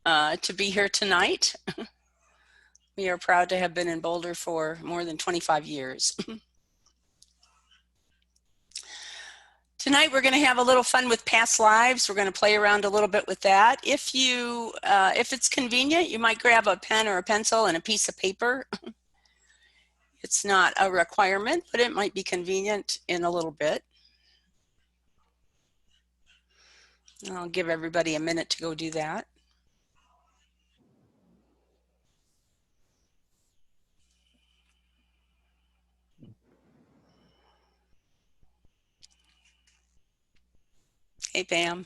to be here tonight. We are proud to have been in Boulder for more than 25 years. Tonight we're going to have a little fun with past lives. We're going to play around a little bit with that. If it's convenient, you might grab a pen or a pencil and a piece of paper. It's not a requirement, but it might be convenient in a little bit. I'll give everybody a minute to go do that. Hey, Pam.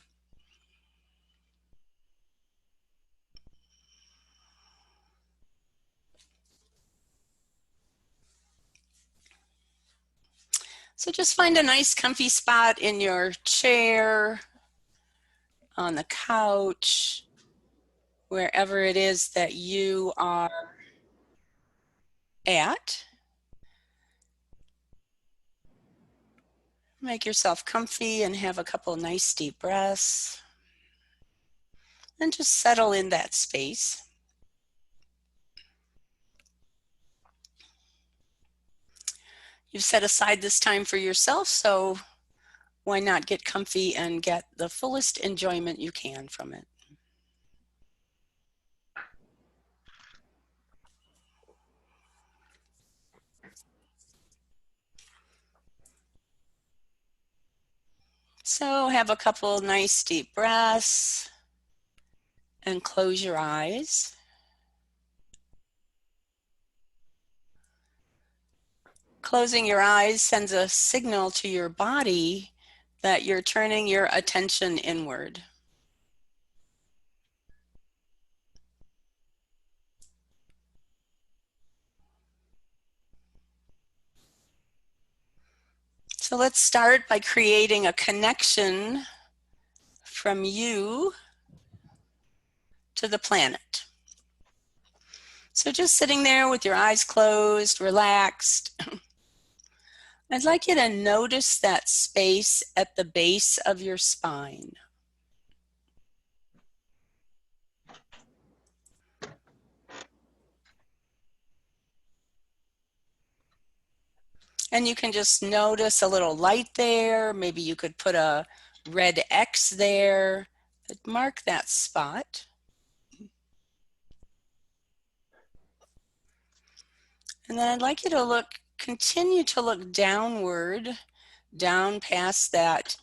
So just find a nice comfy spot in your chair, on the couch, wherever it is that you are at. Make yourself comfy and have a couple nice deep breaths. And just settle in that space. You've set aside this time for yourself, so why not get comfy and get the fullest enjoyment you can from it. So have a couple nice deep breaths and close your eyes. Closing your eyes sends a signal to your body that you're turning your attention inward. So let's start by creating a connection from you to the planet. So just sitting there with your eyes closed, relaxed. I'd like you to notice that space at the base of your spine. And you can just notice a little light there. Maybe you could put a red X there. Mark that spot. And then I'd like you to continue to look downward, down past that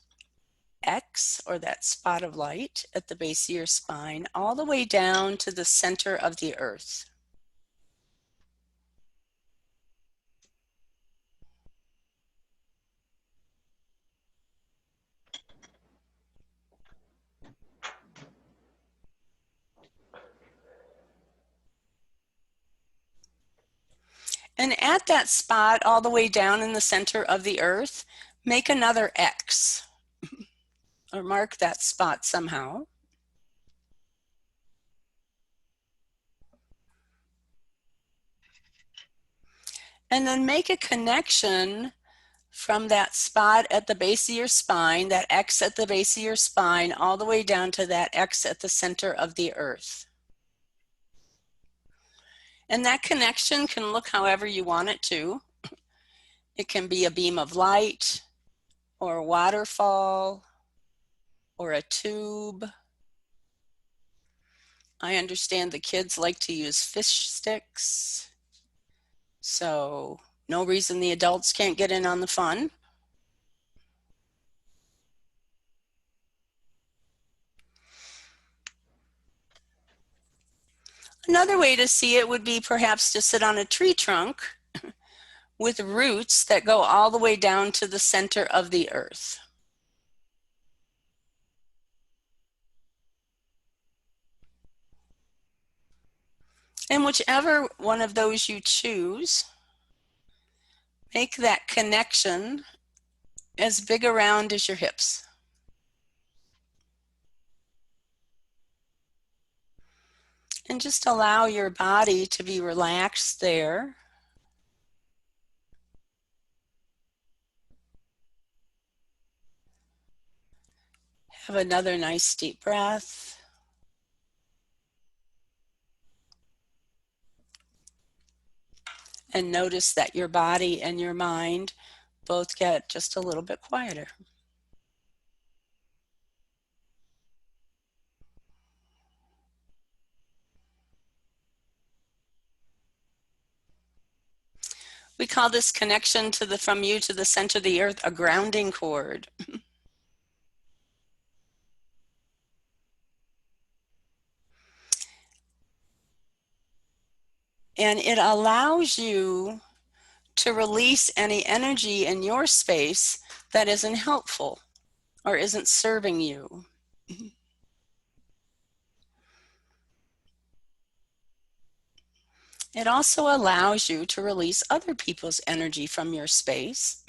X or that spot of light at the base of your spine, all the way down to the center of the earth. And at that spot, all the way down in the center of the earth, make another X or mark that spot somehow. And then make a connection from that spot at the base of your spine, that X at the base of your spine, all the way down to that X at the center of the earth. And that connection can look however you want it to. It can be a beam of light, or a waterfall, or a tube. I understand the kids like to use fish sticks, so no reason the adults can't get in on the fun. Another way to see it would be perhaps to sit on a tree trunk with roots that go all the way down to the center of the earth. And whichever one of those you choose, make that connection as big around as your hips. And just allow your body to be relaxed there. Have another nice deep breath. and notice that your body and your mind both get just a little bit quieter. We call this connection from you to the center of the earth a grounding cord. And it allows you to release any energy in your space that isn't helpful or isn't serving you. It also allows you to release other people's energy from your space.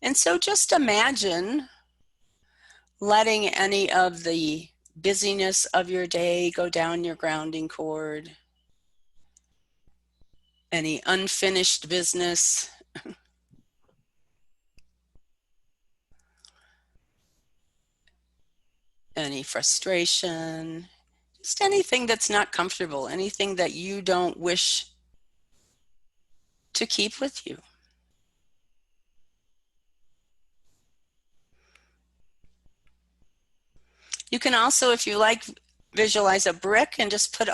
And so just imagine letting any of the busyness of your day go down your grounding cord, any unfinished business, any frustration, just anything that's not comfortable, anything that you don't wish to keep with you. You can also, if you like, visualize a brick and just put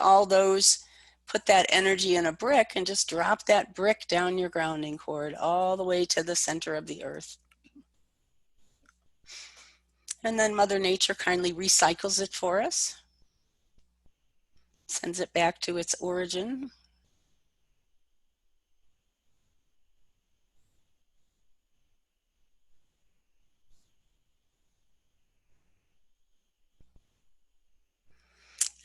that energy in a brick and just drop that brick down your grounding cord all the way to the center of the earth. And then Mother Nature kindly recycles it for us, sends it back to its origin.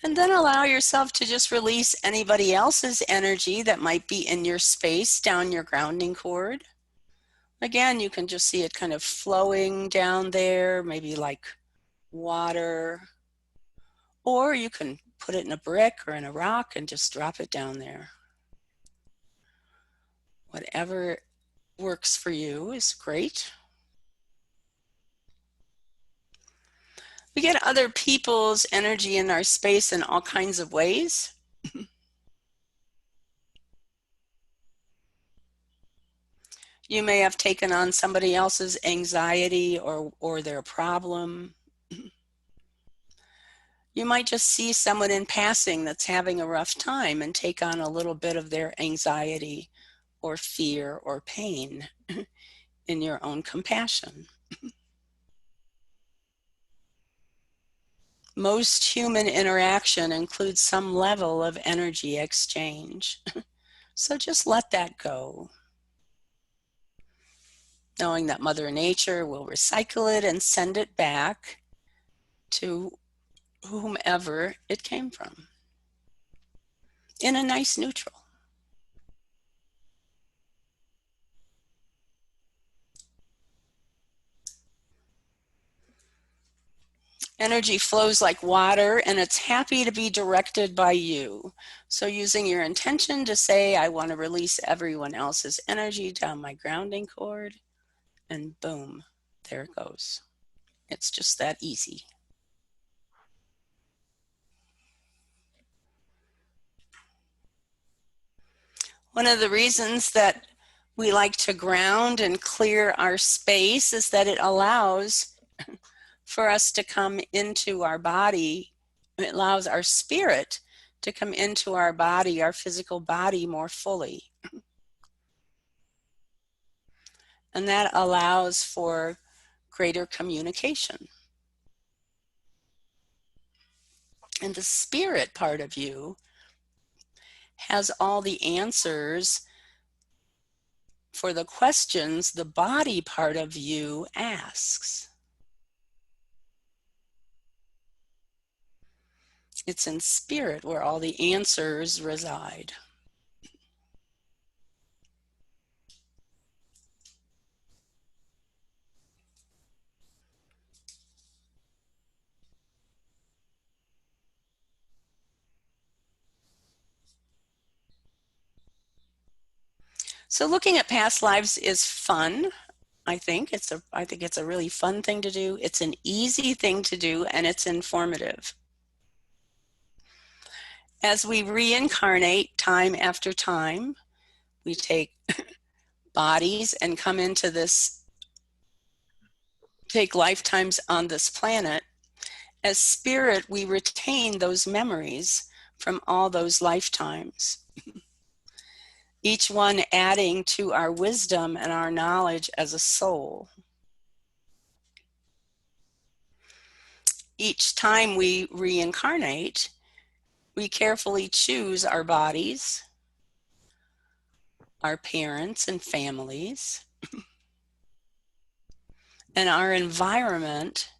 And then allow yourself to just release anybody else's energy that might be in your space down your grounding cord. Again, you can just see it kind of flowing down there, maybe like water. Or you can put it in a brick or in a rock and just drop it down there. Whatever works for you is great. We get other people's energy in our space in all kinds of ways. You may have taken on somebody else's anxiety or their problem. You might just see someone in passing that's having a rough time and take on a little bit of their anxiety or fear or pain in your own compassion. Most human interaction includes some level of energy exchange. So just let that go, knowing that Mother Nature will recycle it and send it back to whomever it came from in a nice neutral. Energy flows like water, and it's happy to be directed by you. So using your intention to say, I want to release everyone else's energy down my grounding cord, and boom, there it goes. It's just that easy. One of the reasons that we like to ground and clear our space is that it allows for us to come into our body. It allows our spirit to come into our body, our physical body, more fully. And that allows for greater communication. And the spirit part of you has all the answers for the questions the body part of you asks. It's in spirit where all the answers reside. So looking at past lives is fun. I think it's a really fun thing to do. It's an easy thing to do, and it's informative. As we reincarnate time after time, We take bodies and come into this, take lifetimes on this planet. As spirit, we retain those memories from all those lifetimes, each one adding to our wisdom and our knowledge as a soul. Each time we reincarnate, we carefully choose our bodies, our parents and families, and our environment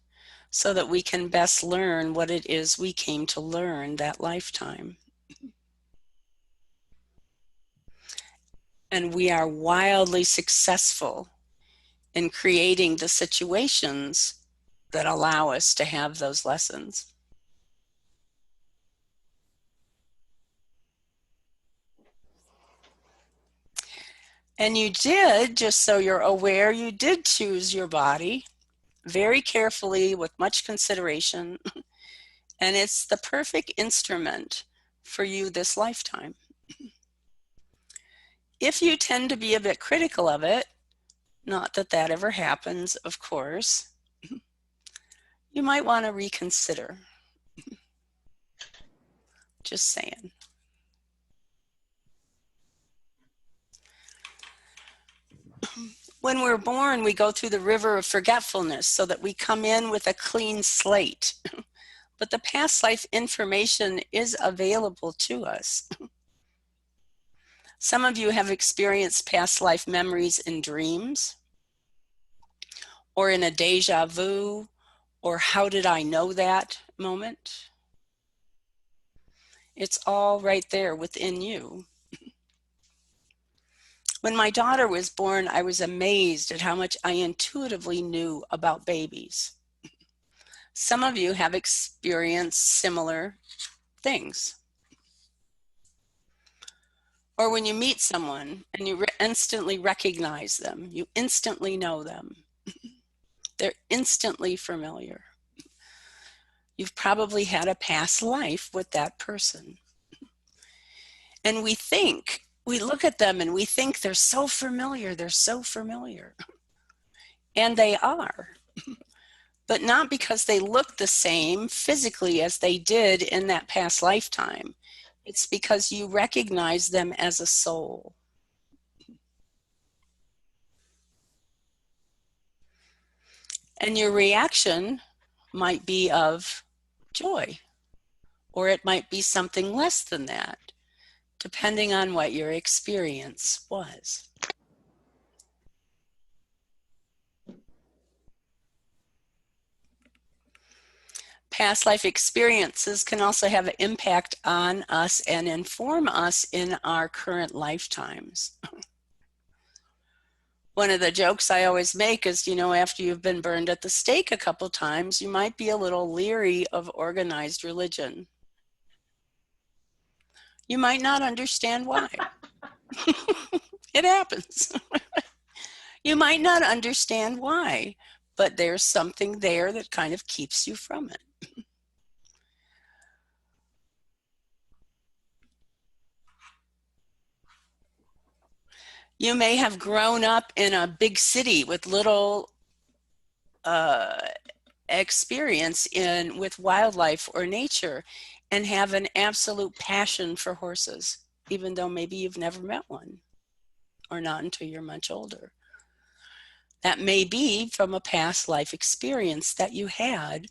so that we can best learn what it is we came to learn that lifetime. And we are wildly successful in creating the situations that allow us to have those lessons. And you did, just so you're aware, you did choose your body very carefully with much consideration. And it's the perfect instrument for you this lifetime. If you tend to be a bit critical of it, not that that ever happens, of course, you might want to reconsider. Just saying. When we're born, we go through the river of forgetfulness so that we come in with a clean slate. But the past life information is available to us. Some of you have experienced past life memories in dreams, or in a deja vu, or how did I know that moment. It's all right there within you. When my daughter was born, I was amazed at how much I intuitively knew about babies. Some of you have experienced similar things. Or when you meet someone and you instantly recognize them, you instantly know them. They're instantly familiar. You've probably had a past life with that person. And we look at them and we think they're so familiar, they're so familiar. And they are. But not because they look the same physically as they did in that past lifetime. It's because you recognize them as a soul. And your reaction might be of joy, or it might be something less than that, depending on what your experience was. Past life experiences can also have an impact on us and inform us in our current lifetimes. One of the jokes I always make is, after you've been burned at the stake a couple times, you might be a little leery of organized religion. You might not understand why. It happens. You might not understand why, but there's something there that kind of keeps you from it. You may have grown up in a big city with little experience with wildlife or nature and have an absolute passion for horses, even though maybe you've never met one or not until you're much older. That may be from a past life experience that you had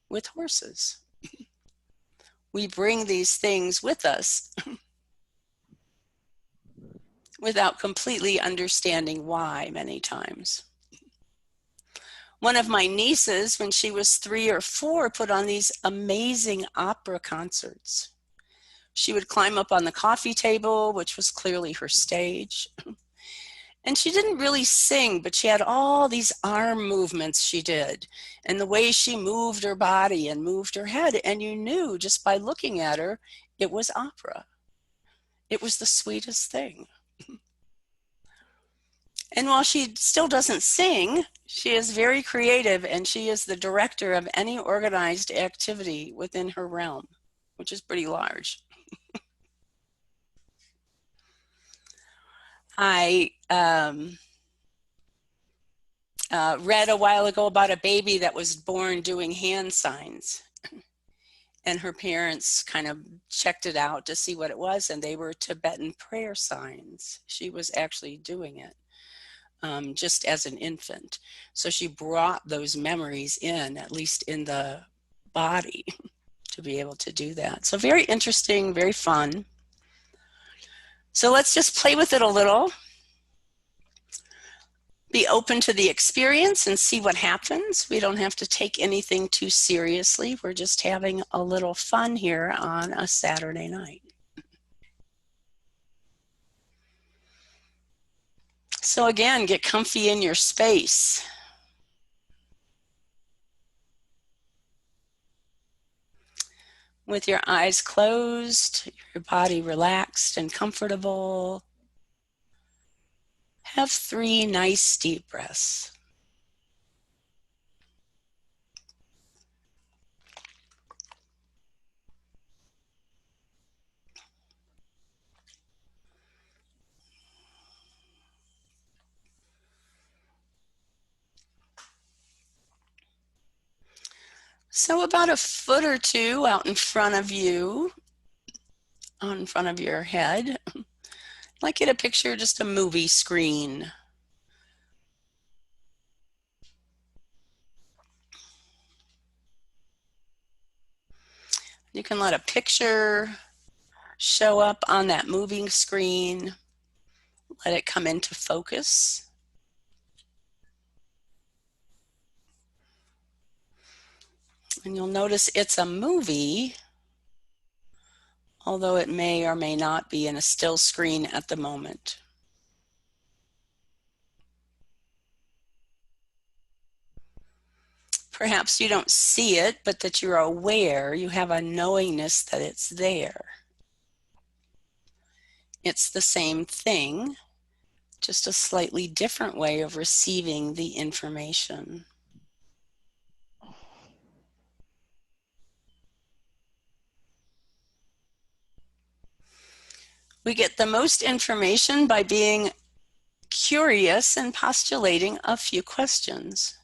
with horses. We bring these things with us without completely understanding why many times. One of my nieces, when she was 3 or 4, put on these amazing opera concerts. She would climb up on the coffee table, which was clearly her stage. And she didn't really sing, but she had all these arm movements she did, and the way she moved her body and moved her head. And you knew just by looking at her, it was opera. It was the sweetest thing. And while she still doesn't sing, she is very creative, and she is the director of any organized activity within her realm, which is pretty large. I read a while ago about a baby that was born doing hand signs, and her parents kind of checked it out to see what it was, and they were Tibetan prayer signs. She was actually doing it just as an infant. So she brought those memories in, at least in the body, to be able to do that. So very interesting, very fun. So let's just play with it a little. Be open to the experience and see what happens. We don't have to take anything too seriously. We're just having a little fun here on a Saturday night. So again, get comfy in your space. With your eyes closed, your body relaxed and comfortable. Have 3 nice deep breaths. So about a foot or 2 out in front of you, on front of your head, I'd like you to picture just a movie screen. You can let a picture show up on that moving screen. Let it come into focus. And you'll notice it's a movie, although it may or may not be in a still screen at the moment. Perhaps you don't see it, but that you're aware, you have a knowingness that it's there. It's the same thing, just a slightly different way of receiving the information. We get the most information by being curious and postulating a few questions.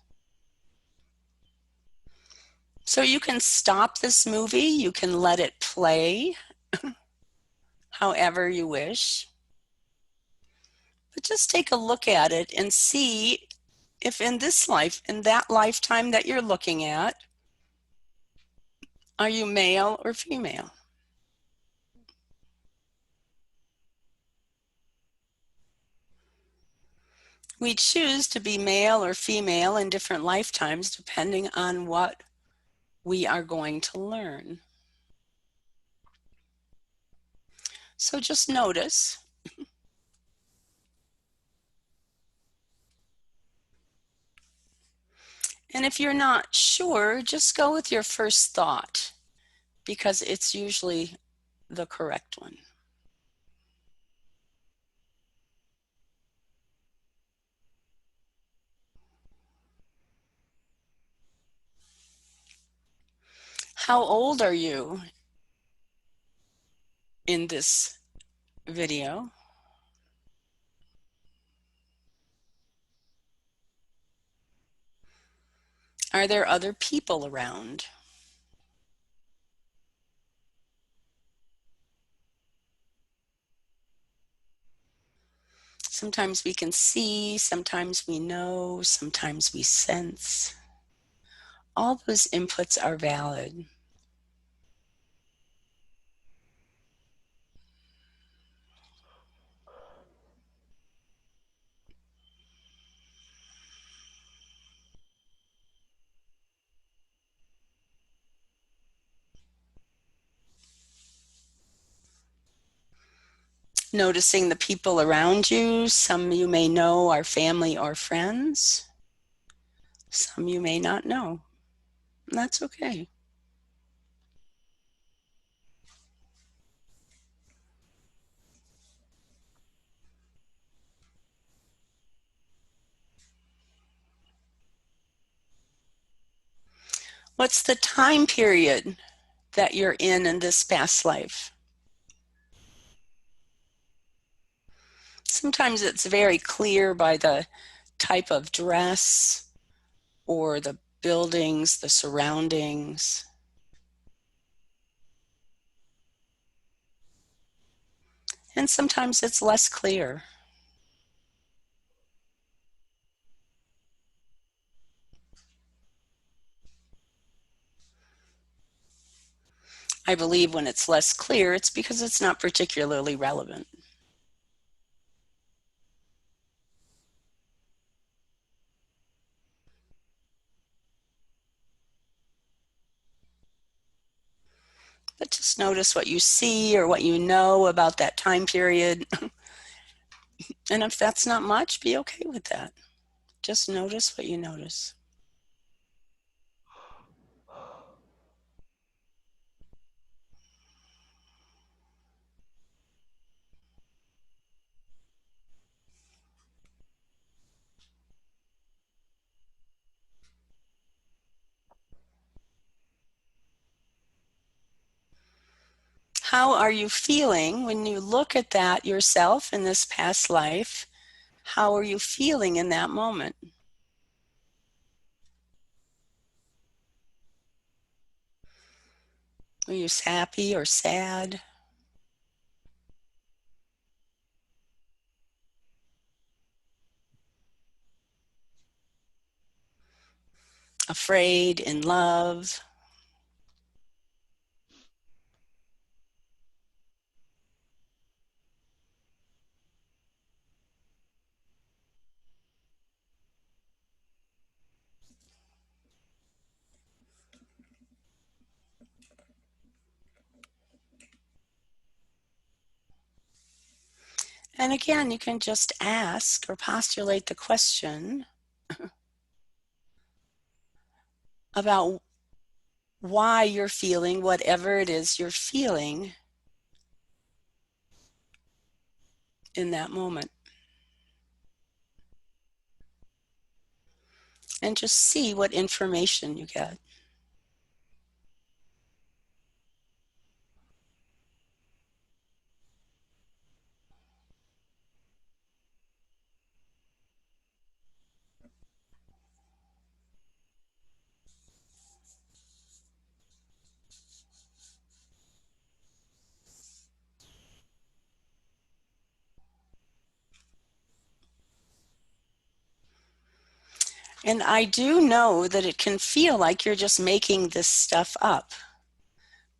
So you can stop this movie, you can let it play however you wish. But just take a look at it and see if in this life, in that lifetime that you're looking at, are you male or female? We choose to be male or female in different lifetimes depending on what we are going to learn. So just notice. And if you're not sure, just go with your first thought, because it's usually the correct one. How old are you in this video? Are there other people around? Sometimes we can see, sometimes we know, sometimes we sense. All those inputs are valid. Noticing the people around you. Some you may know are family or friends. Some you may not know. And that's okay. What's the time period that you're in this past life? Sometimes it's very clear by the type of dress or the buildings, the surroundings. And sometimes it's less clear. I believe when it's less clear, it's because it's not particularly relevant. But just notice what you see or what you know about that time period. And if that's not much, be okay with that. Just notice what you notice. How are you feeling when you look at that yourself in this past life? How are you feeling in that moment? Are you happy or sad? Afraid, in love? And again, you can just ask or postulate the question about why you're feeling whatever it is you're feeling in that moment. And just see what information you get. And I do know that it can feel like you're just making this stuff up,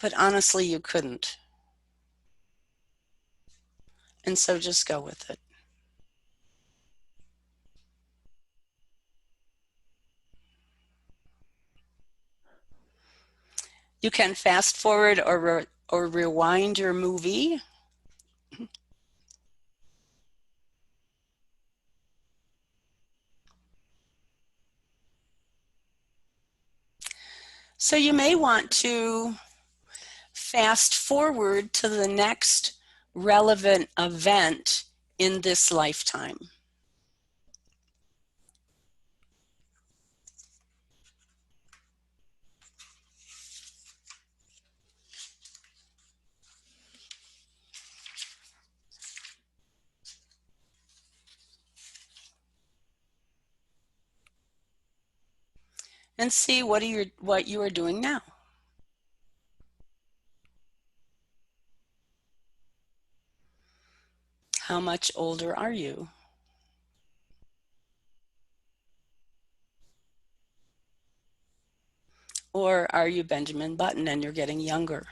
but honestly, you couldn't. And so just go with it. You can fast forward or rewind your movie. So you may want to fast forward to the next relevant event in this lifetime. And see what you are doing now. How much older are you? Or are you Benjamin Button and you're getting younger?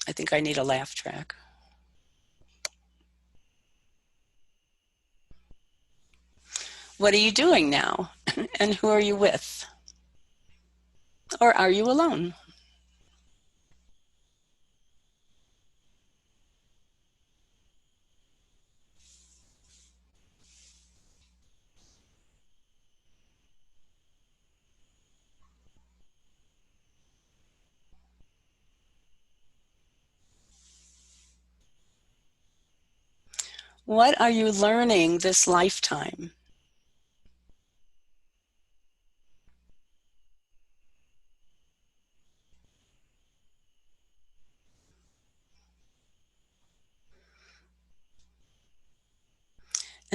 I think I need a laugh track. What are you doing now? And who are you with? Or are you alone? What are you learning this lifetime?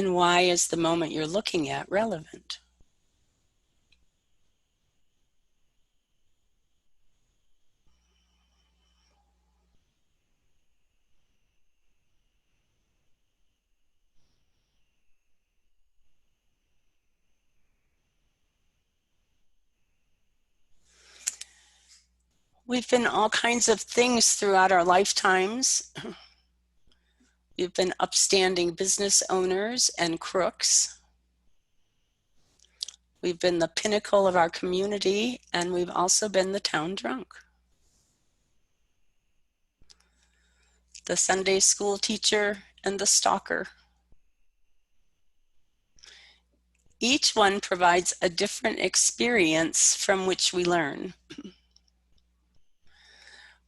And why is the moment you're looking at relevant? We've been all kinds of things throughout our lifetimes. We've been upstanding business owners and crooks. We've been the pinnacle of our community, and we've also been the town drunk. The Sunday school teacher and the stalker. Each one provides a different experience from which we learn.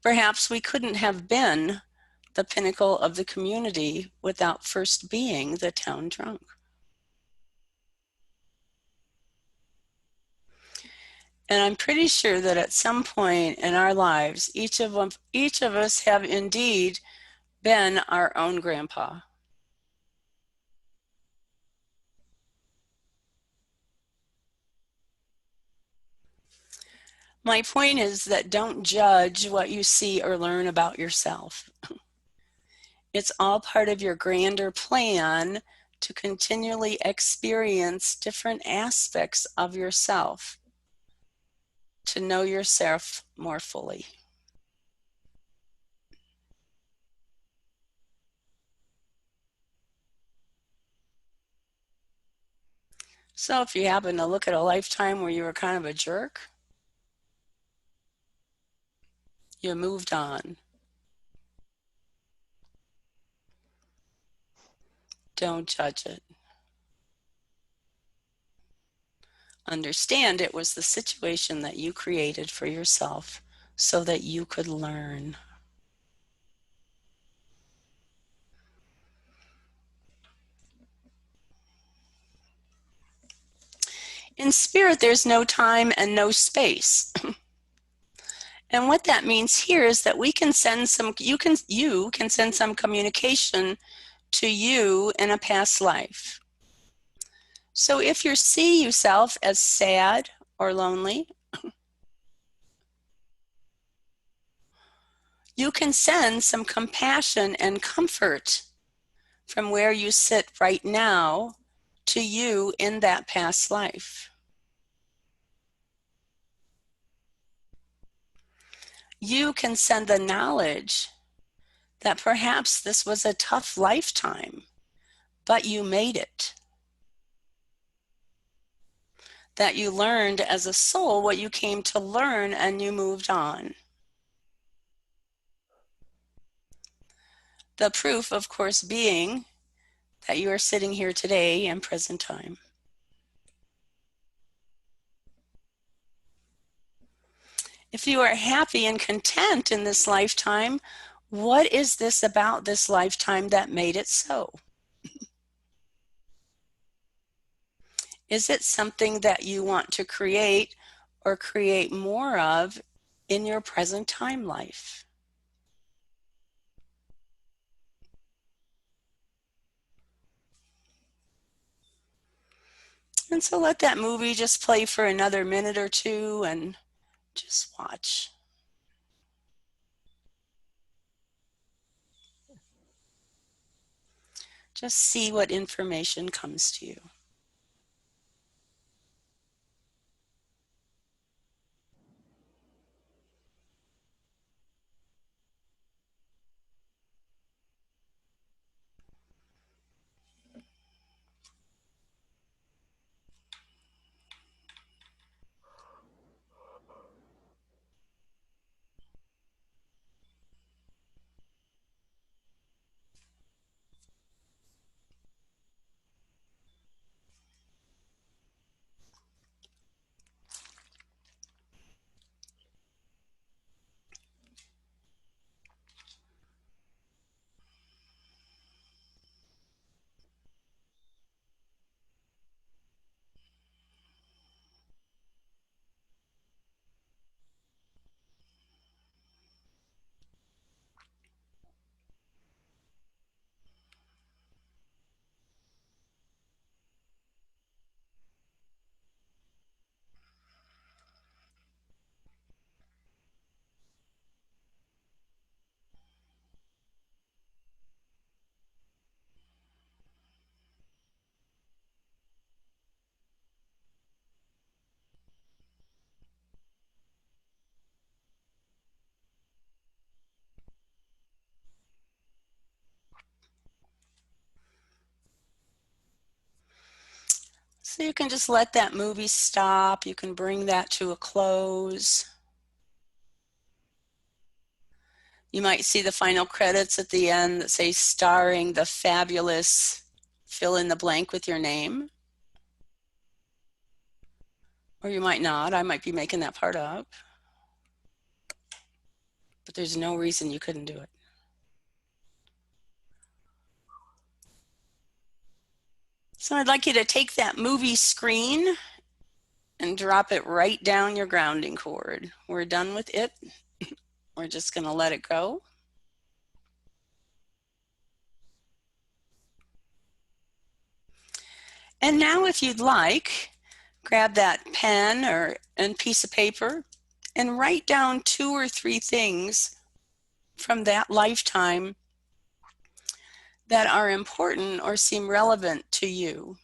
Perhaps we couldn't have been the pinnacle of the community without first being the town drunk. And I'm pretty sure that at some point in our lives, each of us have indeed been our own grandpa. My point is that don't judge what you see or learn about yourself. It's all part of your grander plan to continually experience different aspects of yourself, to know yourself more fully. So if you happen to look at a lifetime where you were kind of a jerk, you moved on. Don't judge it. Understand it was the situation that you created for yourself so that you could learn. In spirit, there's no time and no space. And what that means here is that we can send some, you can send some communication to you in a past life. So if you see yourself as sad or lonely, you can send some compassion and comfort from where you sit right now to you in that past life. You can send the knowledge that perhaps this was a tough lifetime, but you made it. That you learned as a soul what you came to learn and you moved on. The proof, of course, being that you are sitting here today in present time. If you are happy and content in this lifetime, what is this about this lifetime that made it so? Is it something that you want to create or create more of in your present time life? And so let that movie just play for another minute or two and just watch. Just see what information comes to you. So you can just let that movie stop. You can bring that to a close. You might see the final credits at the end that say starring the fabulous fill in the blank with your name. Or you might not. I might be making that part up. But there's no reason you couldn't do it. So I'd like you to take that movie screen and drop it right down your grounding cord. We're done with it. We're just going to let it go. And now if you'd like, grab that pen and piece of paper and write down 2 or 3 things from that lifetime that are important or seem relevant to you.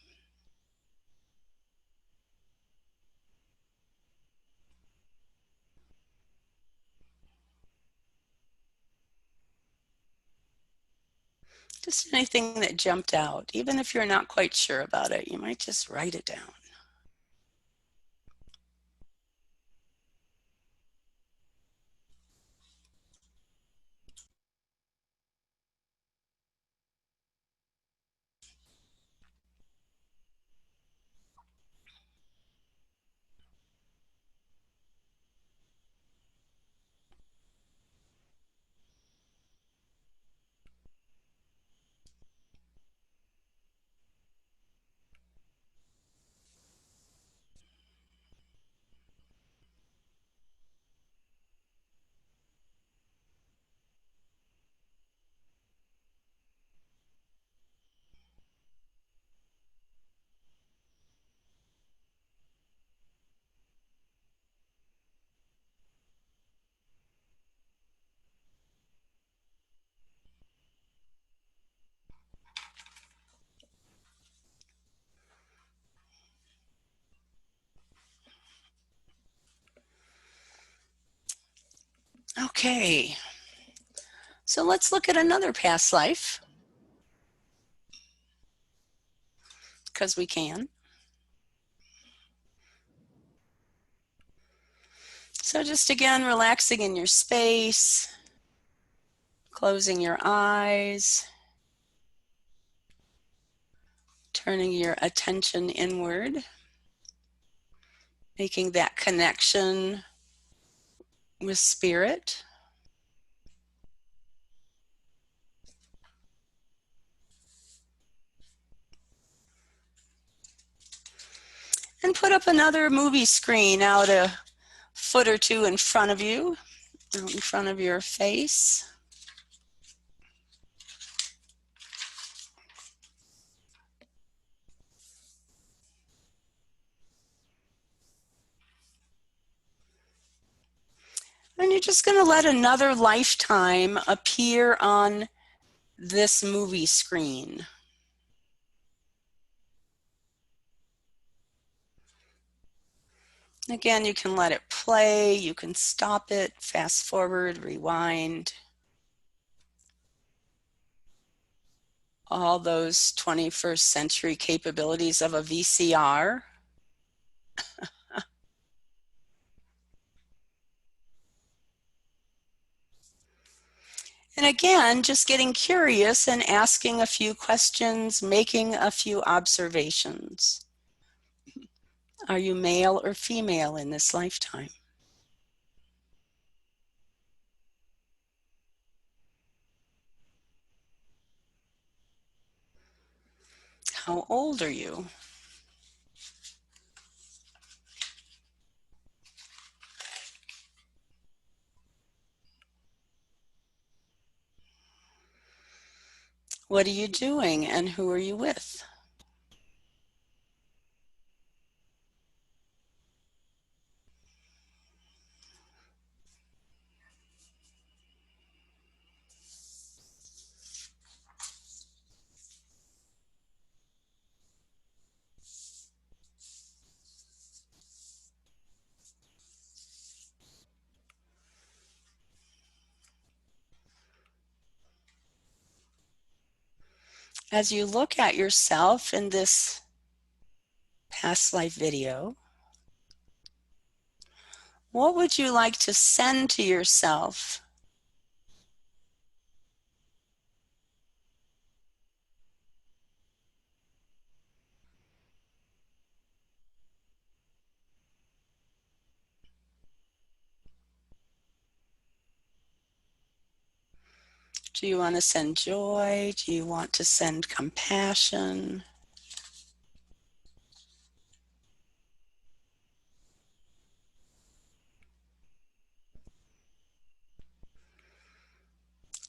Just anything that jumped out. Even if you're not quite sure about it, you might just write it down. Okay, so let's look at another past life, because we can. So just again, relaxing in your space, closing your eyes, turning your attention inward, making that connection with spirit. And put up another movie screen out a foot or 2 in front of you, out in front of your face. And you're just going to let another lifetime appear on this movie screen. Again, you can let it play, you can stop it, fast forward, rewind. All those 21st century capabilities of a VCR. And again, just getting curious and asking a few questions, making a few observations. Are you male or female in this lifetime? How old are you? What are you doing and who are you with? As you look at yourself in this past life video, what would you like to send to yourself? Do you want to send joy? Do you want to send compassion?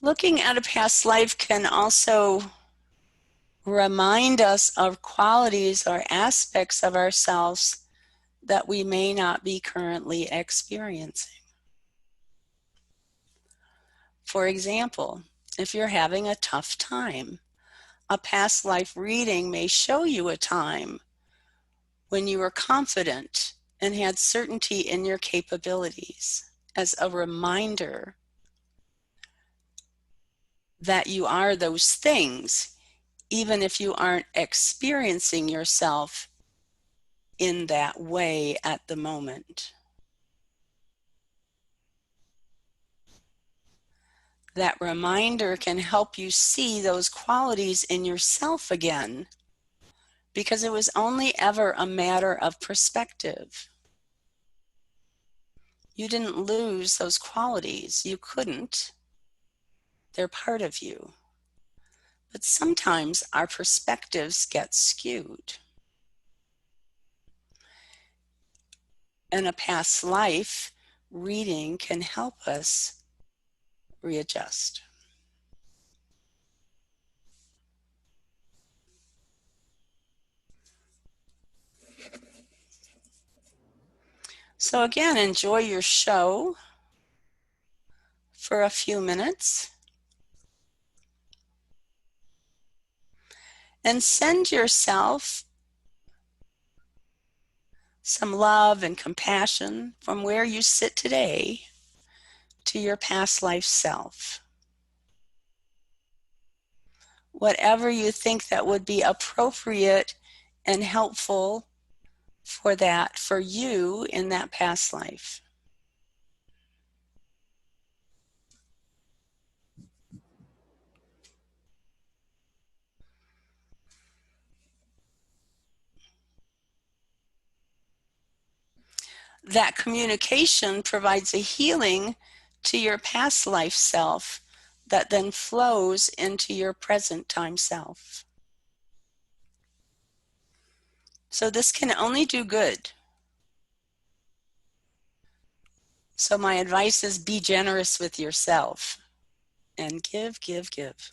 Looking at a past life can also remind us of qualities or aspects of ourselves that we may not be currently experiencing. For example, if you're having a tough time, a past life reading may show you a time when you were confident and had certainty in your capabilities, as a reminder that you are those things, even if you aren't experiencing yourself in that way at the moment. That reminder can help you see those qualities in yourself again, because it was only ever a matter of perspective. You didn't lose those qualities. You couldn't. They're part of you. But sometimes our perspectives get skewed. And a past life reading can help us readjust. So again, enjoy your show for a few minutes and send yourself some love and compassion from where you sit today to your past life self. Whatever you think that would be appropriate and helpful for that, for you in that past life. That communication provides a healing to your past life self that then flows into your present time self. So this can only do good. So my advice is be generous with yourself and give, give, give.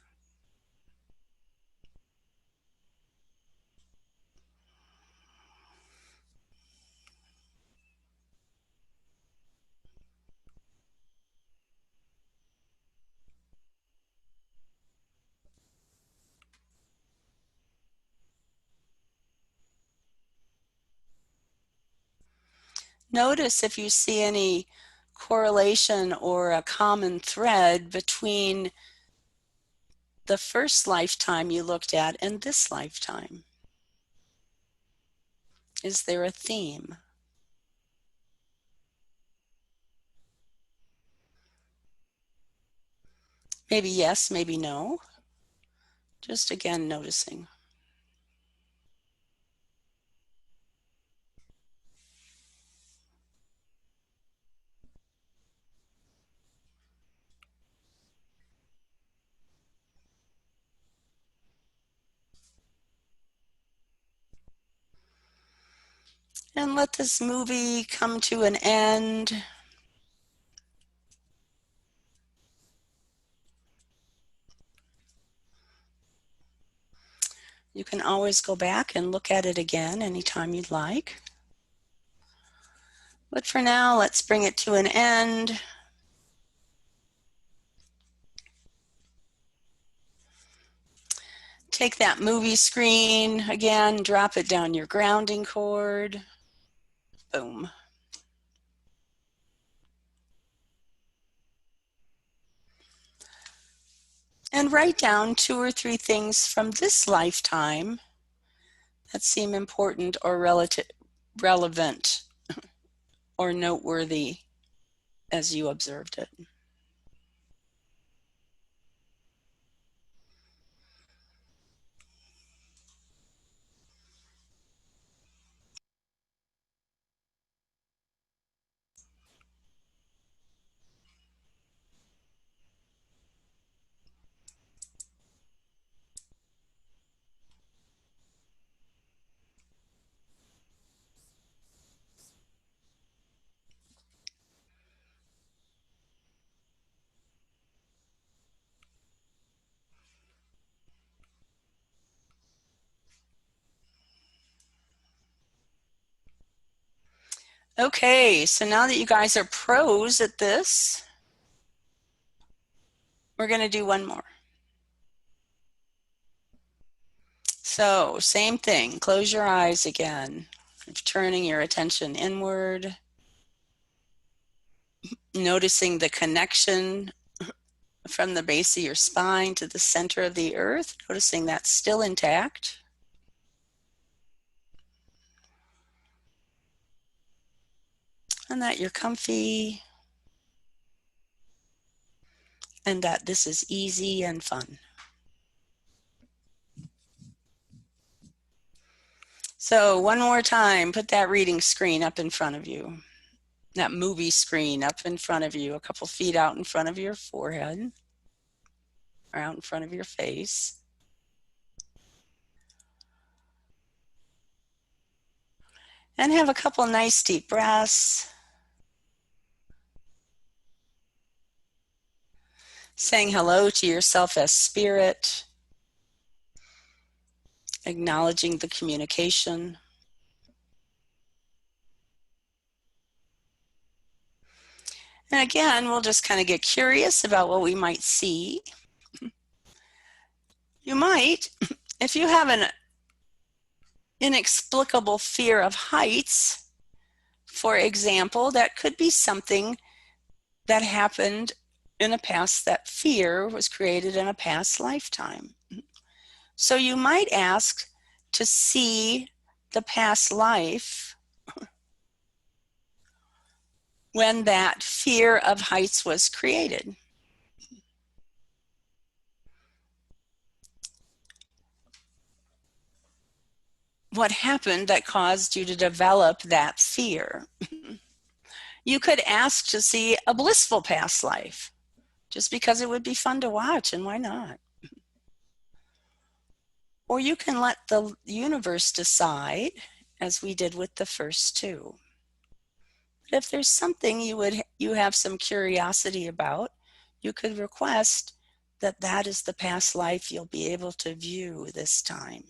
Notice if you see any correlation or a common thread between the first lifetime you looked at and this lifetime. Is there a theme? Maybe yes, maybe no. Just again noticing. And let this movie come to an end. You can always go back and look at it again anytime you'd like. But for now, let's bring it to an end. Take that movie screen again, drop it down your grounding cord. Boom. And write down 2 or 3 things from this lifetime that seem important or relevant or noteworthy as you observed it. Okay, so now that you guys are pros at this, we're going to do one more. So same thing, close your eyes again, turning your attention inward, noticing the connection from the base of your spine to the center of the earth, noticing that's still intact. And that you're comfy, and that this is easy and fun. So one more time, put that reading screen up in front of you, that movie screen up in front of you, a couple feet out in front of your forehead, or out in front of your face. And have a couple nice deep breaths, saying hello to yourself as spirit, acknowledging the communication. And again, we'll just kind of get curious about what we might see. You might, if you have an inexplicable fear of heights, for example, that could be something that happened in a past, that fear was created in a past lifetime. So you might ask to see the past life when that fear of heights was created. What happened that caused you to develop that fear? You could ask to see a blissful past life, just because it would be fun to watch, and why not? Or you can let the universe decide, as we did with the first two. But if there's something you have some curiosity about, you could request that that is the past life you'll be able to view this time.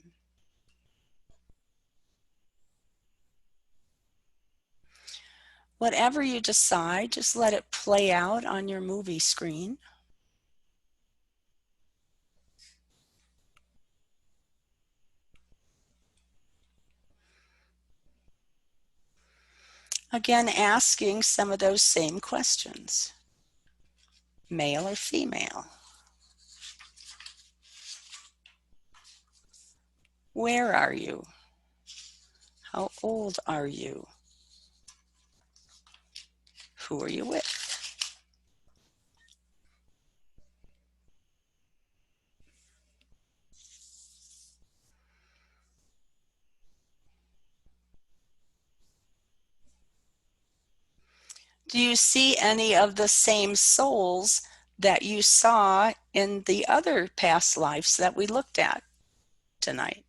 Whatever you decide, just let it play out on your movie screen. Again, asking some of those same questions. Male or female? Where are you? How old are you? Who are you with? Do you see any of the same souls that you saw in the other past lives that we looked at tonight?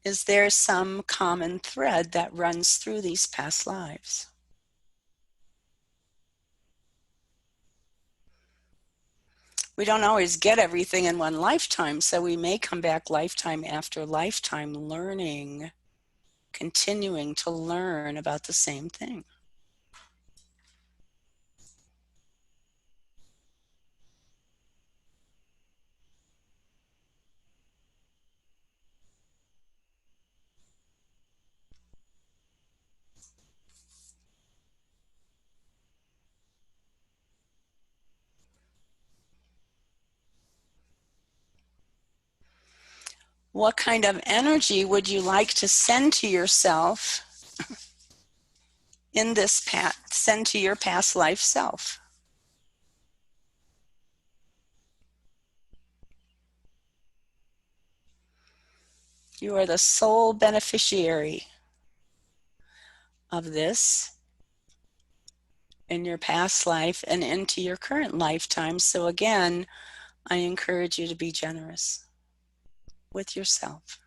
Is there some common thread that runs through these past lives? We don't always get everything in one lifetime, so we may come back lifetime after lifetime learning, continuing to learn about the same thing. What kind of energy would you like to send to yourself in this path, send to your past life self? You are the sole beneficiary of this in your past life and into your current lifetime. So again, I encourage you to be generous with yourself.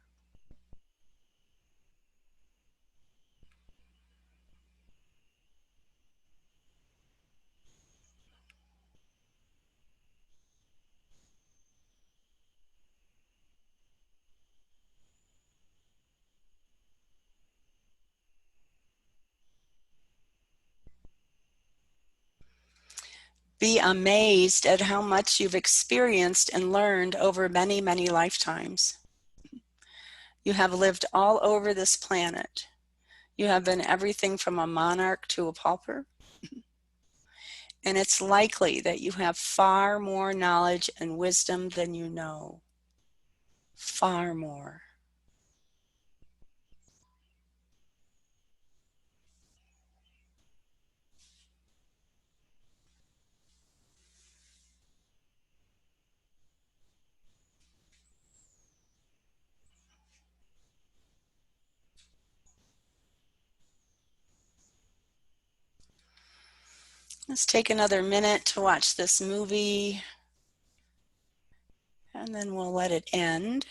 Be amazed at how much you've experienced and learned over many, many lifetimes. You have lived all over this planet. You have been everything from a monarch to a pauper. And it's likely that you have far more knowledge and wisdom than you know. Far more. Let's take another minute to watch this movie, and then we'll let it end.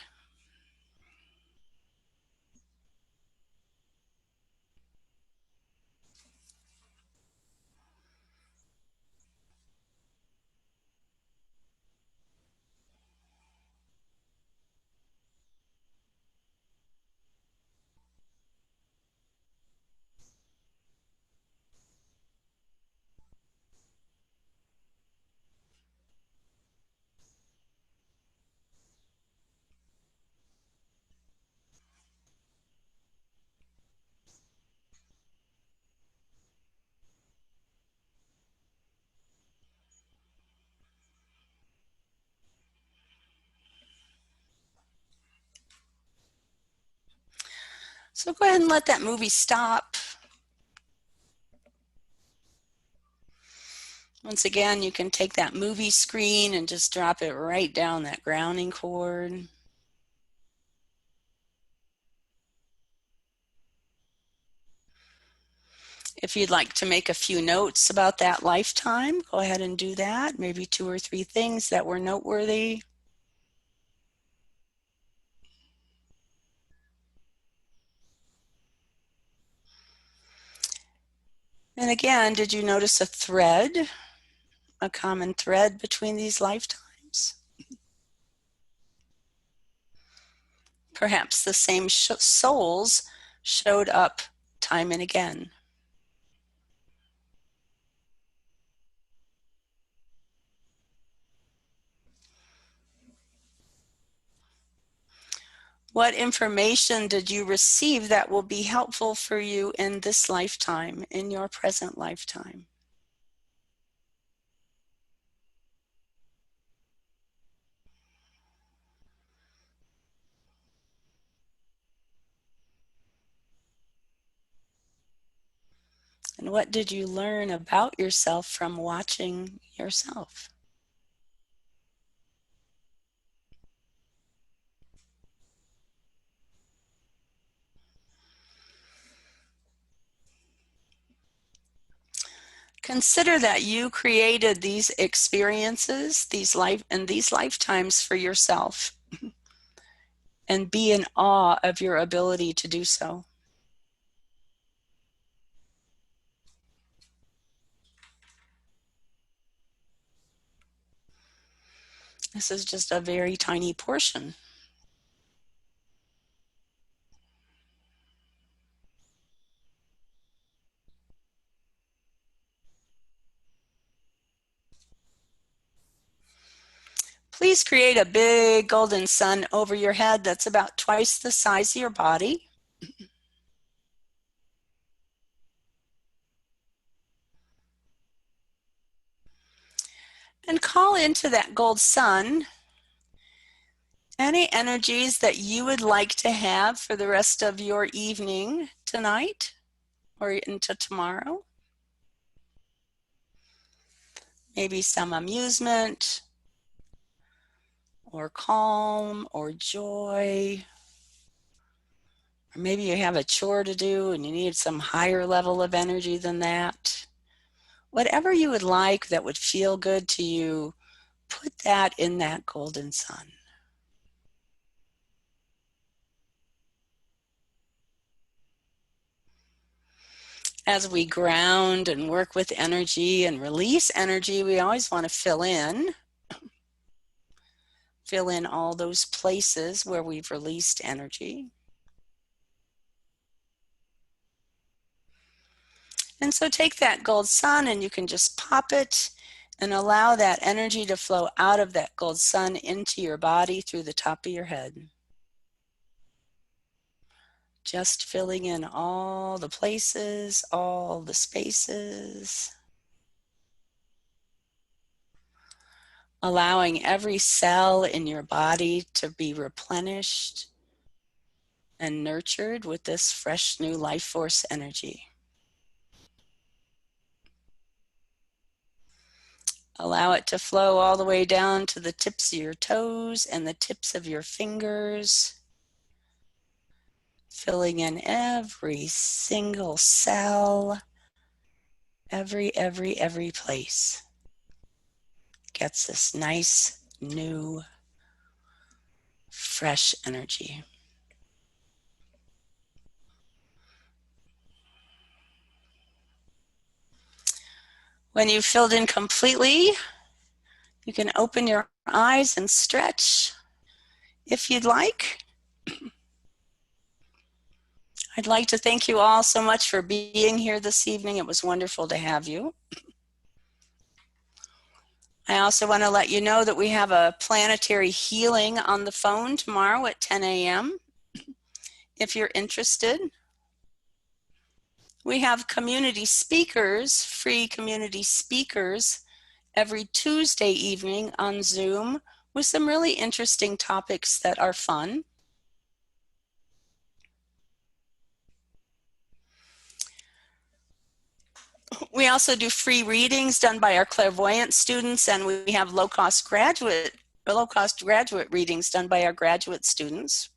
So go ahead and let that movie stop. Once again, you can take that movie screen and just drop it right down that grounding cord. If you'd like to make a few notes about that lifetime, go ahead and do that. Maybe 2 or 3 things that were noteworthy. And again, did you notice a thread, a common thread between these lifetimes? Perhaps the same souls showed up time and again. What information did you receive that will be helpful for you in this lifetime, in your present lifetime? And what did you learn about yourself from watching yourself? Consider that you created these experiences, these lifetimes for yourself, and be in awe of your ability to do so. This is just a very tiny portion. Please create a big golden sun over your head that's about twice the size of your body. And call into that gold sun Any energies that you would like to have for the rest of your evening tonight or into tomorrow? Maybe some amusement or calm or joy. Or maybe you have a chore to do and you need some higher level of energy than that. Whatever you would like that would feel good to you, put that in that golden sun. As we ground and work with energy and release energy, we always want to fill in all those places where we've released energy. And so take that gold sun and you can just pop it and allow that energy to flow out of that gold sun into your body through the top of your head. Just filling in all the places, all the spaces. Allowing every cell in your body to be replenished and nurtured with this fresh new life force energy. Allow it to flow all the way down to the tips of your toes and the tips of your fingers, filling in every single cell, every place. Gets this nice, new, fresh energy. When you've filled in completely, you can open your eyes and stretch if you'd like. I'd like to thank you all so much for being here this evening. It was wonderful to have you. I also want to let you know that we have a planetary healing on the phone tomorrow at 10 a.m. if you're interested. We have community speakers, free community speakers, every Tuesday evening on Zoom with some really interesting topics that are fun. We also do free readings done by our clairvoyant students, and we have low-cost graduate readings done by our graduate students.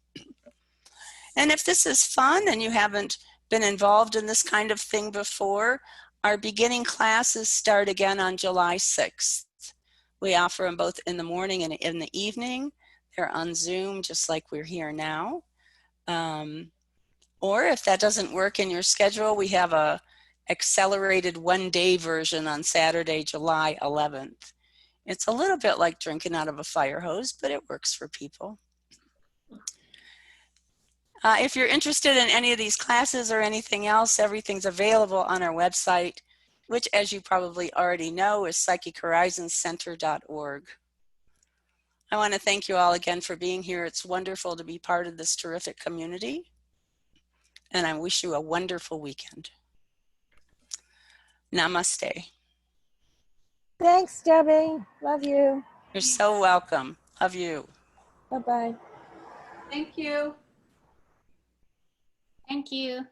And if this is fun and you haven't been involved in this kind of thing before, our beginning classes start again on July 6th. We offer them both in the morning and in the evening. They're on Zoom, just like we're here now. Or if that doesn't work in your schedule, we have a accelerated one-day version on Saturday, July 11th. It's a little bit like drinking out of a fire hose, but it works for people. If you're interested in any of these classes or anything else, everything's available on our website, which, as you probably already know, is psychichorizonscenter.org. I want to thank you all again for being here. It's wonderful to be part of this terrific community, and I wish you a wonderful weekend. Namaste. Thanks, Debbie. Love you. You're so welcome. Love you. Bye-bye. Thank you. Thank you.